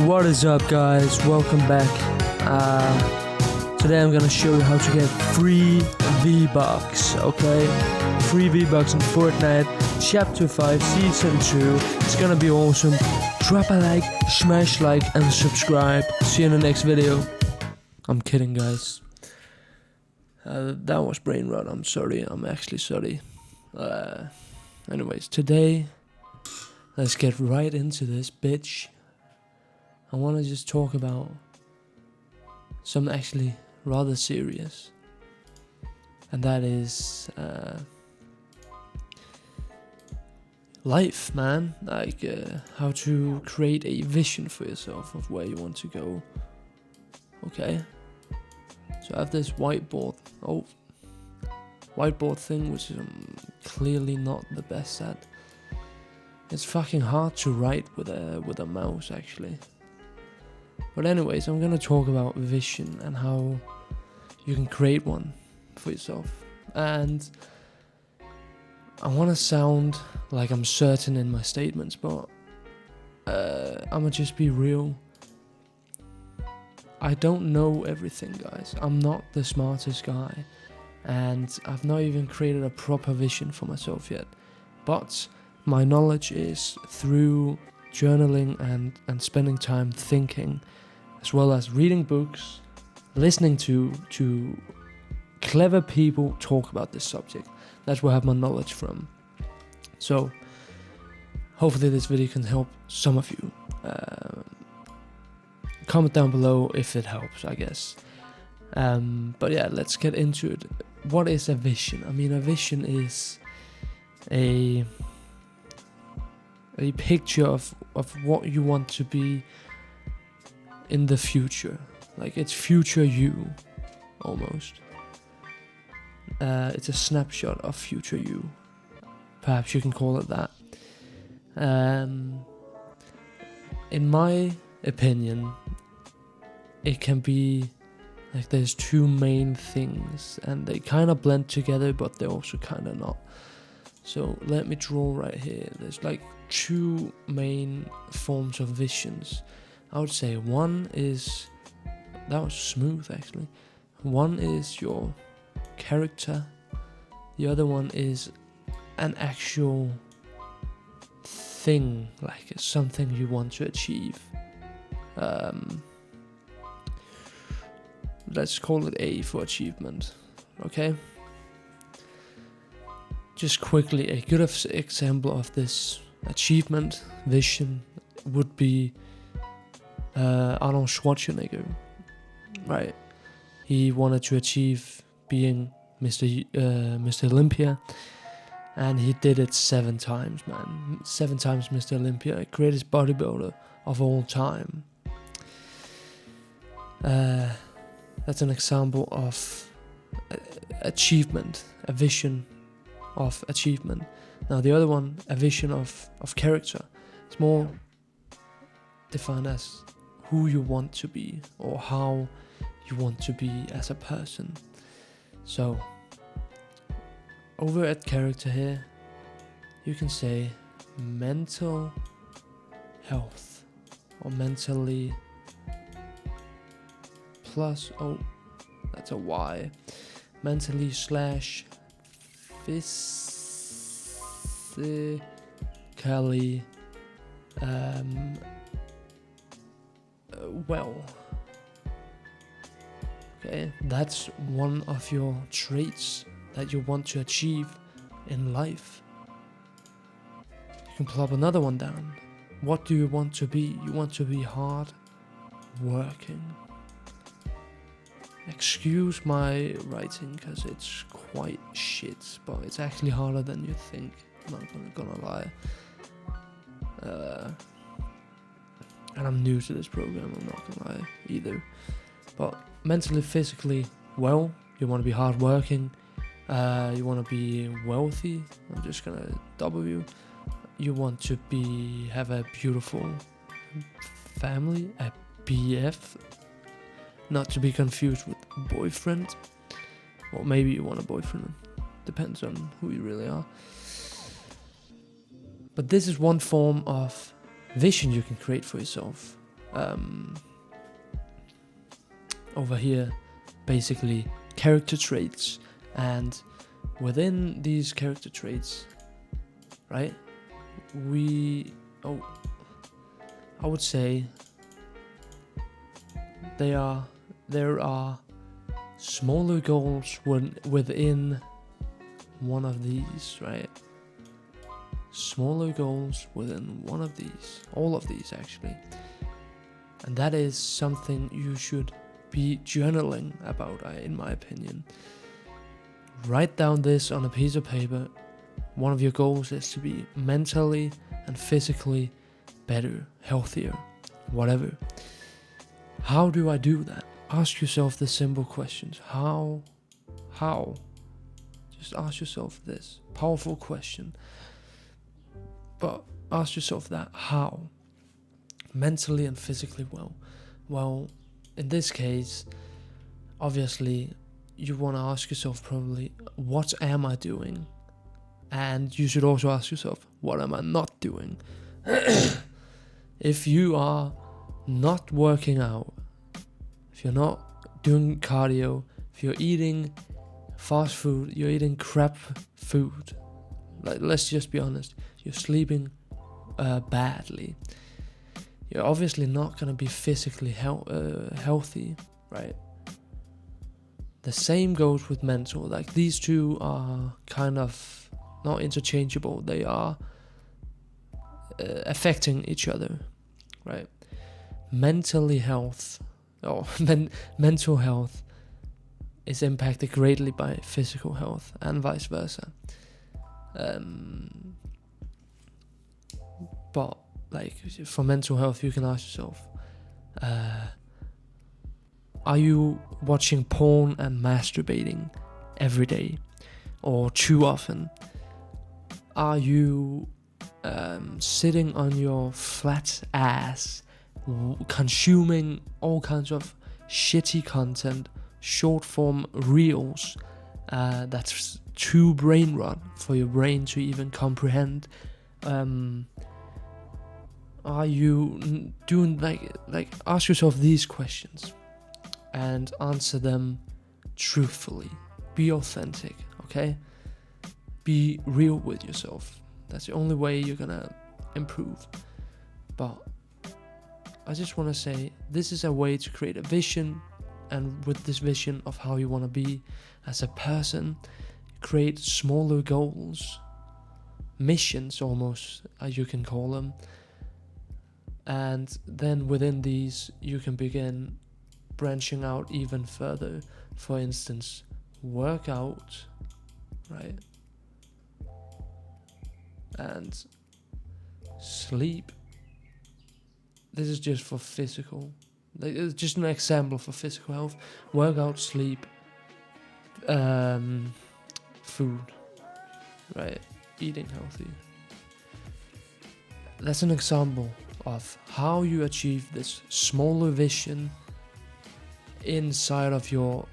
What is up, guys? Welcome back. Today I'm gonna show you how to get free V-Bucks, okay? Free V-Bucks in Fortnite, Chapter 5, Season 2. It's gonna be awesome. Drop a like, smash like, and subscribe. See you in the next video. I'm kidding, guys. That was brain rot. I'm sorry. I'm actually sorry. Anyways, today, let's get right into this, bitch. I want to just talk about something actually rather serious, and that is life, man. Like how to create a vision for yourself of where you want to go. Okay, so I have this whiteboard thing, which I'm clearly not the best at. It's fucking hard to write with a mouse, actually. But anyways, I'm gonna talk about vision and how you can create one for yourself. And I wanna sound like I'm certain in my statements, but I'ma just be real. I don't know everything, guys. I'm not the smartest guy, and I've not even created a proper vision for myself yet. But my knowledge is through journaling and spending time thinking, as well as reading books, listening to clever people talk about this subject. That's where I have my knowledge from. So hopefully this video can help some of you. Comment down below if it helps, I guess. But yeah, let's get into it. What is a vision? I mean, a vision is a picture of what you want to be in the future. Like, it's future you, almost. It's a snapshot of future you. Perhaps you can call it that. In my opinion, it can be like there's two main things, and they kind of blend together, but they're also kind of not. So let me draw right here. There's like two main forms of visions. I would say one is, that was smooth actually. One is your character. The other one is an actual thing, like something you want to achieve. Let's call it A for achievement, okay? Just quickly, a good example of this achievement vision would be Arnold Schwarzenegger, right? He wanted to achieve being Mr. Olympia, and he did it 7 times, man. 7 times Mr. Olympia, greatest bodybuilder of all time. That's an example of achievement, a vision of achievement. Now the other one, a vision of character. It's more defined as who you want to be, or how you want to be as a person. So over at character here, you can say mental health, or mentally plus, that's a Y, mentally / physically well. Okay, that's one of your traits that you want to achieve in life. You can plop another one down. What do you want to be? You want to be hard working. Excuse my writing, because it's quite shit, but it's actually harder than you think. I'm not gonna lie. And I'm new to this program, I'm not gonna lie either. But mentally, physically well, you want to be hardworking, you want to be wealthy. I'm just gonna W. You want to have a beautiful family, a BF, not to be confused with boyfriend. Or maybe you want a boyfriend, depends on who you really are. But this is one form of vision you can create for yourself. over here basically character traits, and within these character traits, right, I would say there are smaller goals within one of these, right? Smaller goals within one of these, all of these actually. And that is something you should be journaling about, in my opinion. Write down this on a piece of paper. One of your goals is to be mentally and physically better, healthier, whatever. How do I do that? Ask yourself the simple questions. How? Just ask yourself this powerful question. But ask yourself that, how? Mentally and physically well. Well, in this case, obviously, you want to ask yourself probably, what am I doing? And you should also ask yourself, what am I not doing? If you are not working out, if you're not doing cardio, if you're eating fast food, you're eating crap food, like, let's just be honest, you're sleeping badly, you're obviously not going to be physically healthy, right? The same goes with mental. Like, these two are kind of not interchangeable. They are affecting each other, right? Mental health is impacted greatly by physical health, and vice versa. But like, for mental health, you can ask yourself, are you watching porn and masturbating every day or too often? Are you sitting on your flat ass consuming all kinds of shitty content, short form reels that's too brain rot for your brain to even comprehend? Are you doing like ask yourself these questions and answer them truthfully. Be authentic, okay? Be real with yourself. That's the only way you're gonna improve. But I just want to say, this is a way to create a vision, and with this vision of how you want to be as a person, create smaller goals, missions almost, as you can call them. And then within these, you can begin branching out even further. For instance, work out, right? And sleep. This is just for physical. It's just an example for physical health. Workout, sleep, food, right? Eating healthy. That's an example of how you achieve this smaller vision inside of your,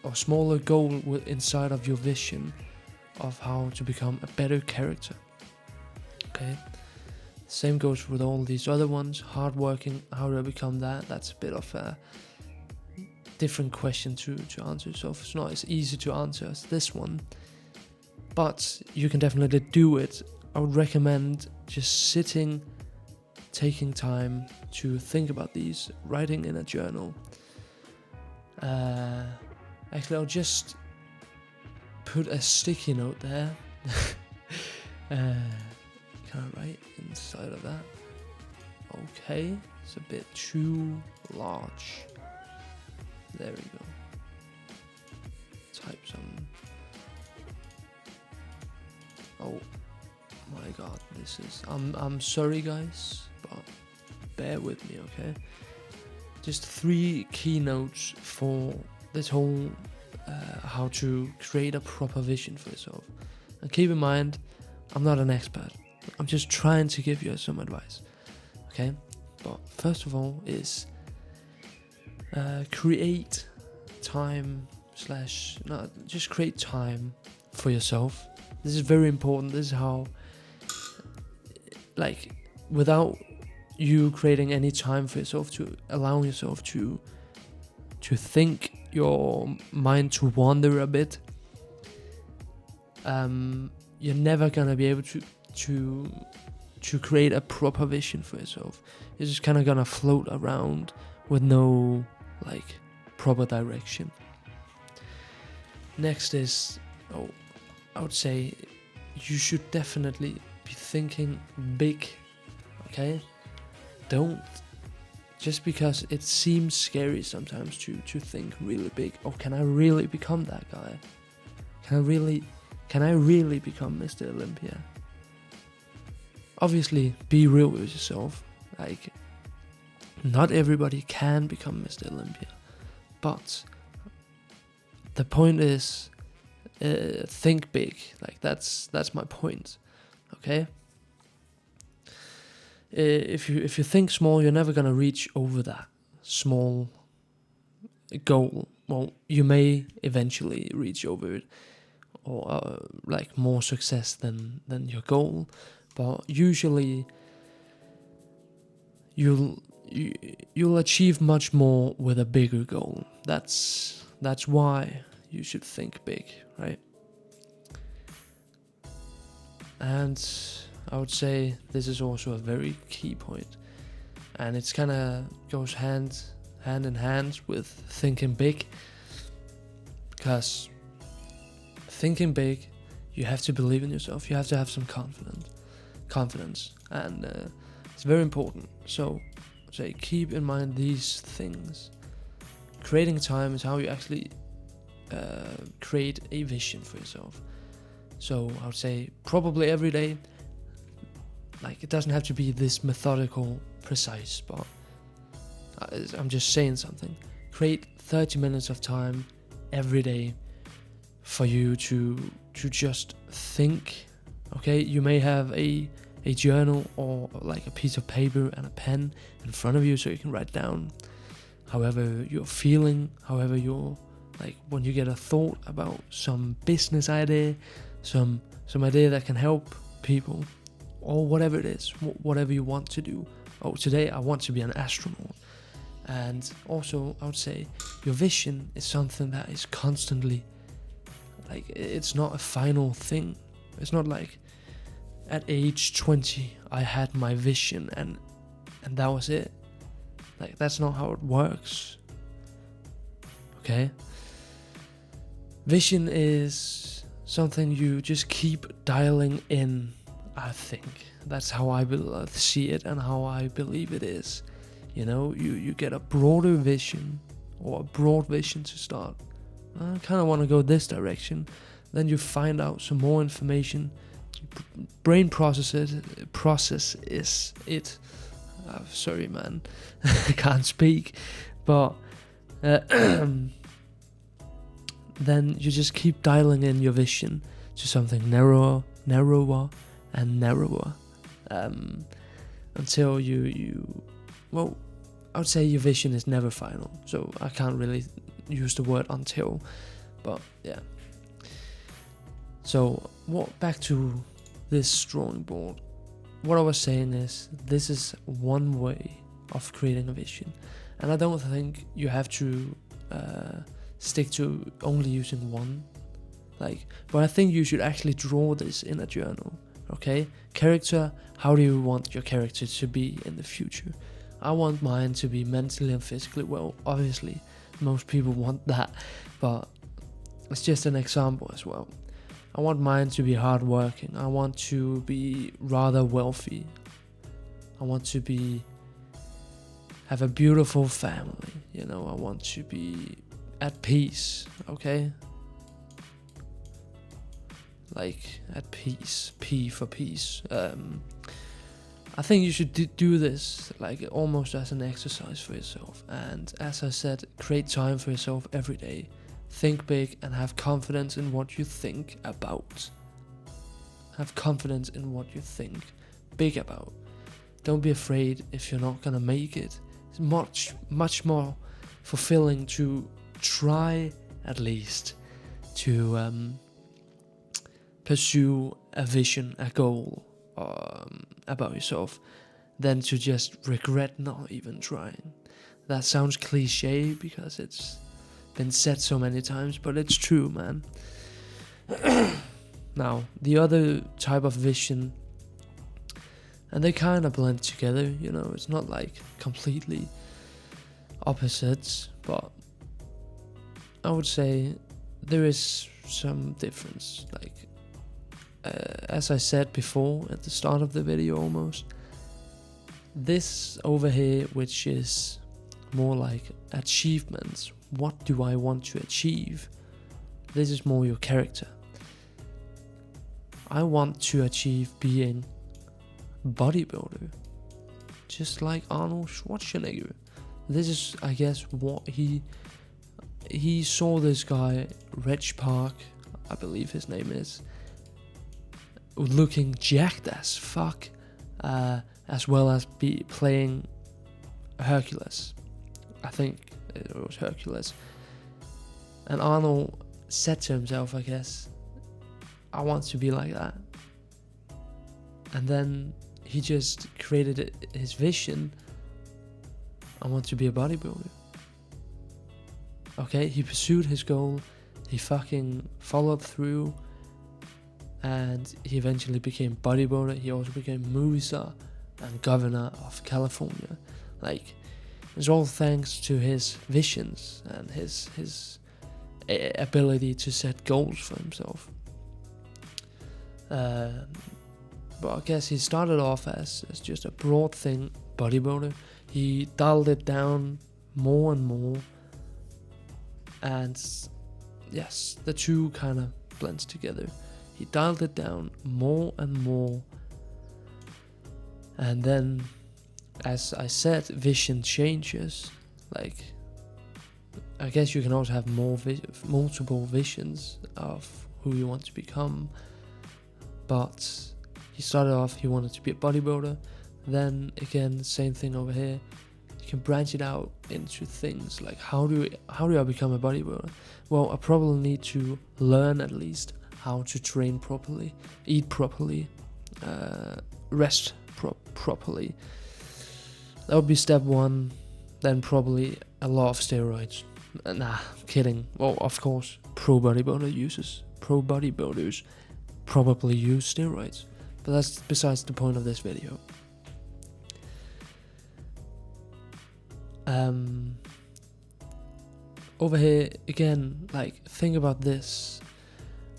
or smaller goal inside of your vision of how to become a better character. Okay? Same goes with all these other ones. Hardworking, how do I become that? That's a bit of a different question to answer. So it's not as easy to answer as this one. But you can definitely do it. I would recommend just sitting, taking time to think about these, writing in a journal. Actually, I'll just put a sticky note there. Can I write inside of that? Okay, it's a bit too large. There we go. Type some. Oh my god, this is. I'm sorry, guys, but bear with me, okay? Just 3 keynotes for this whole how to create a proper vision for yourself. And keep in mind, I'm not an expert. I'm just trying to give you some advice, okay? But first of all is create time just create time for yourself. This is very important. This is how, like, without you creating any time for yourself, to allowing yourself to think, your mind to wander a bit, you're never gonna be able to create a proper vision for yourself. You're just kind of gonna float around with no like proper direction. Next is, I would say you should definitely be thinking big. Okay, don't, just because it seems scary sometimes to think really big. Oh, can I really become that guy? Can I really become Mr. Olympia? Obviously, be real with yourself. Like, not everybody can become Mr. Olympia, but the point is, think big. Like, that's my point. Okay. If you think small, you're never gonna reach over that small goal. Well, you may eventually reach over it, or like more success than your goal, but usually you'll achieve much more with a bigger goal. That's why you should think big, right? And I would say this is also a very key point, and it's kind of goes hand in hand with thinking big, because thinking big, you have to believe in yourself. You have to have some confidence, and it's very important. So, say, keep in mind these things. Creating time is how you actually create a vision for yourself. So I would say probably every day. Like, it doesn't have to be this methodical, precise, but I'm just saying something. Create 30 minutes of time every day for you to just think. Okay, you may have a journal or like a piece of paper and a pen in front of you, so you can write down however you're feeling, however you're, like, when you get a thought about some business idea, some idea that can help people, or whatever it is, whatever you want to do. Oh, today I want to be an astronaut. And also, I would say your vision is something that is constantly, like, it's not a final thing. It's not like at age 20 I had my vision and that was it. Like, that's not how it works. Okay? Vision is something you just keep dialing in, I think. That's how I see it and how I believe it is. You know, you get a broader vision, or a broad vision to start. I kind of want to go this direction. Then you find out some more information. Brain processes it. Sorry, man, I can't speak. But then you just keep dialing in your vision to something narrower and narrower, until you well, I would say your vision is never final, so I can't really use the word until, but yeah. So back to this drawing board. What I was saying is, this is one way of creating a vision, and I don't think you have to stick to only using one. But I think you should actually draw this in a journal. Okay, character. How do you want your character to be in the future? I want mine to be mentally and physically well. Obviously, most people want that, but it's just an example as well. I want mine to be hardworking. I want to be rather wealthy. I want to have a beautiful family. You know, I want to be at peace. Okay. Like, at peace. P for peace. I think you should do this like almost as an exercise for yourself. And as I said, create time for yourself every day. Think big and have confidence in what you think about. Have confidence in what you think big about. Don't be afraid if you're not gonna make it. It's much more fulfilling to try, at least, to pursue a vision, a goal about yourself, than to just regret not even trying. That sounds cliche because it's been said so many times, but it's true, man. Now, the other type of vision, and they kind of blend together, you know, it's not like completely opposites, but I would say there is some difference. Like, as I said before at the start of the video almost, this over here, which is more like achievements, what do I want to achieve? This is more your character. I want to achieve being bodybuilder, just like Arnold Schwarzenegger. This is, I guess, what he saw this guy, Reg Park, I believe his name is, looking jacked as fuck, as well as be playing Hercules. I think it was Hercules. And Arnold said to himself, I guess, I want to be like that. And then he just created his vision. I want to be a bodybuilder. Okay, he pursued his goal. He fucking followed through. And he eventually became bodybuilder. He also became movie star and governor of California. Like, it's all thanks to his visions and his ability to set goals for himself. But I guess he started off as just a broad thing, bodybuilder. He dialed it down more and more. And yes, the two kind of blends together. He dialed it down more and more. And then, as I said, vision changes. Like, I guess you can also have multiple visions of who you want to become. But he started off, he wanted to be a bodybuilder. Then again, same thing over here. You can branch it out into things like how do I become a bodybuilder? Well, I probably need to learn at least how to train properly, eat properly, rest properly. That would be step one. Then probably a lot of steroids. Nah, kidding. Well, of course, pro bodybuilders probably use steroids, but that's besides the point of this video. Over here again, like, think about this.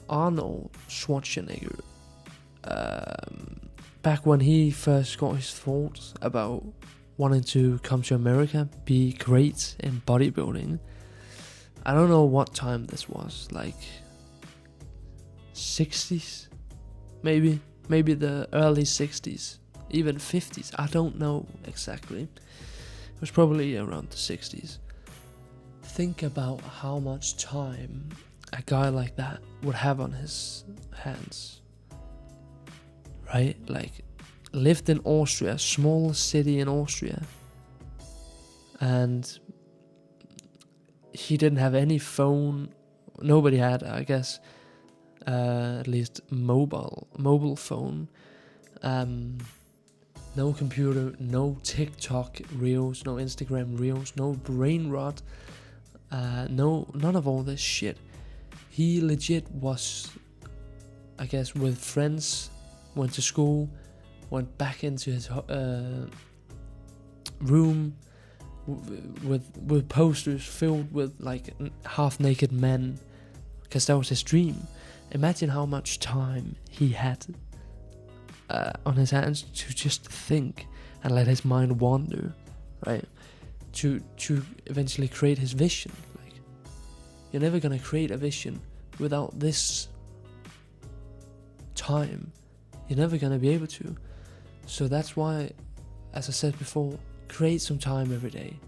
Arnold Schwarzenegger, back when he first got his thoughts about wanting to come to America, be great in bodybuilding, I don't know what time this was, like 60s, maybe the early 60s, even 50s, I don't know exactly. It was probably around the 60s. Think about how much time a guy like that would have on his hands, right? Like, lived in Austria, small city in Austria, and he didn't have any phone. Nobody had, I guess, at least mobile phone. No computer, no TikTok reels, no Instagram reels, no brain rot, none of all this shit. He legit was, I guess, with friends, went to school, went back into his room with posters filled with like half-naked men, because that was his dream. Imagine how much time he had on his hands to just think and let his mind wander, right? To eventually create his vision. Like, you're never gonna create a vision without this time. You're never gonna be able to. So that's why, as I said before, create some time every day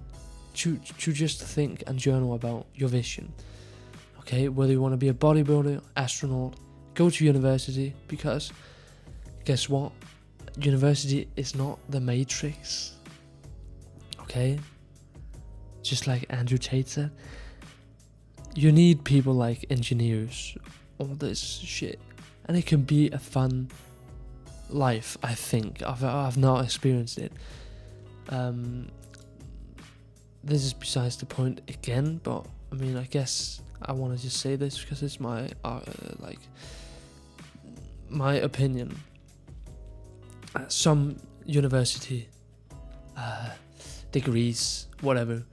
to just think and journal about your vision. Okay, whether you want to be a bodybuilder, astronaut, go to university, because guess what? University is not the Matrix. Okay? Just like Andrew Tate said, you need people like engineers, all this shit. And it can be a fun life. I think I've not experienced it. This is besides the point again, but I mean, I guess I want to just say this because it's my my opinion. Some university degrees, whatever,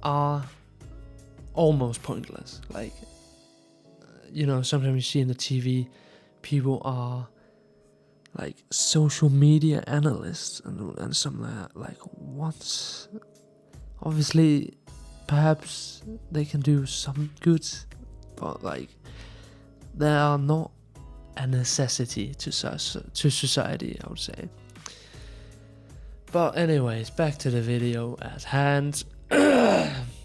are almost pointless. Like, you know, sometimes you see in the TV, people are like social media analysts and something like that. Like, what? Obviously, perhaps they can do some good, but like, they are not a necessity to society, I would say. But anyways, back to the video at hand.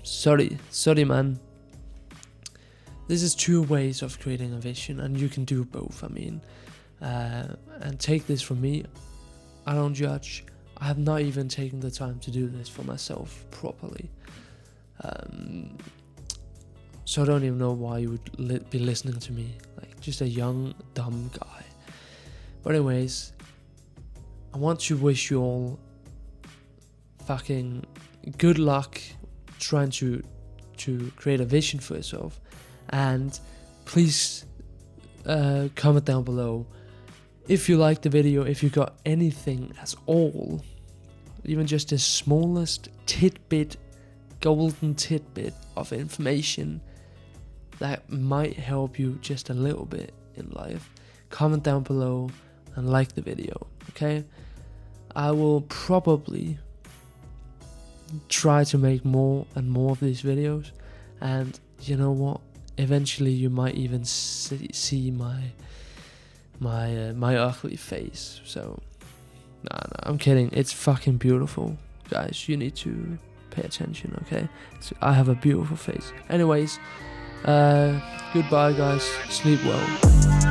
sorry man. This is 2 ways of creating a vision, and you can do both. I mean, and take this from me, I don't judge. I have not even taken the time to do this for myself properly. So I don't even know why you would be listening to me, like just a young, dumb guy. But anyways, I want to wish you all fucking good luck trying to create a vision for yourself. And please comment down below if you liked the video, if you got anything at all, even just the smallest tidbit, golden tidbit of information that might help you just a little bit in life. Comment down below and like the video, okay? I will probably try to make more and more of these videos, and you know what? Eventually you might even see my ugly face. So nah, I'm kidding. It's fucking beautiful, guys. You need to pay attention, okay? So I have a beautiful face. Anyways, goodbye, guys. Sleep well.